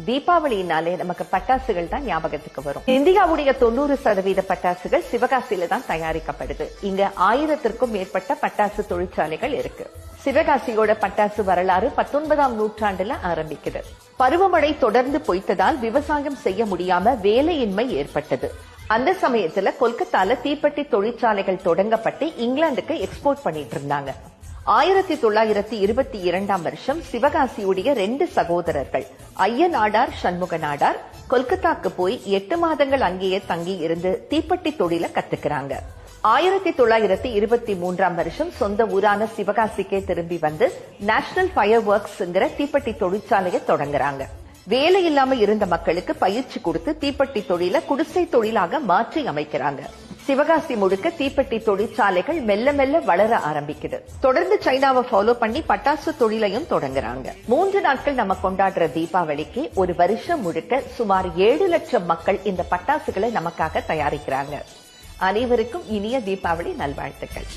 தீபாவளினாலே நமக்கு பட்டாசுகள் தான் ஞாபகத்துக்கு வரும். இந்தியாவுடைய 90% பட்டாசுகள் சிவகாசியில தான் தயாரிக்கப்படுது. இங்க 1000த்திற்கும் மேற்பட்ட பட்டாசு தொழிற்சாலைகள் இருக்கு. சிவகாசியோட பட்டாசு வரலாறு 19ஆம் நூற்றாண்டுல ஆரம்பிக்குது. பருவமழை தொடர்ந்து பொய்த்ததால் விவசாயம் செய்ய முடியாம வேலையின்மை ஏற்பட்டது. அந்த சமயத்துல கொல்கத்தால தீப்பெட்டி தொழிற்சாலைகள் தொடங்கப்பட்டு இங்கிலாந்துக்கு எக்ஸ்போர்ட் பண்ணிட்டு இருந்தாங்க. 1922ஆம் வருஷம் சிவகாசியுடைய 2 சகோதரர்கள் ஐய நாடார் சண்முக நாடார் கொல்கத்தாக்கு போய் 8 மாதங்கள் அங்கேயே தங்கி இருந்து தீப்பெட்டி தொழில கத்துக்கிறாங்க. 1923ஆம் வருஷம் சொந்த ஊரான சிவகாசிக்கே திரும்பி வந்து நேஷனல் ஃபயர் ஒர்க்ஸ்ங்கிற தீப்பெட்டி தொழிற்சாலையை தொடங்குறாங்க. வேலை இல்லாம இருந்த மக்களுக்கு பயிற்சி கொடுத்து தீப்பெட்டி தொழில குடிசை தொழிலாக மாற்றி அமைக்கிறாங்க. சிவகாசி முழுக்க தீப்பெட்டி தொழிற்சாலைகள் மெல்ல மெல்ல வளர ஆரம்பிக்குது. தொடர்ந்து சைனாவை ஃபாலோ பண்ணி பட்டாசு தொழிலையும் தொடங்குறாங்க. 3 நாட்கள் நம்ம கொண்டாடுற தீபாவளிக்கு ஒரு வருஷம் முழுக்க சுமார் 7 லட்சம் மக்கள் இந்த பட்டாசுகளை நமக்காக தயாரிக்கிறாங்க. அனைவருக்கும் இனிய தீபாவளி நல்வாழ்த்துக்கள்.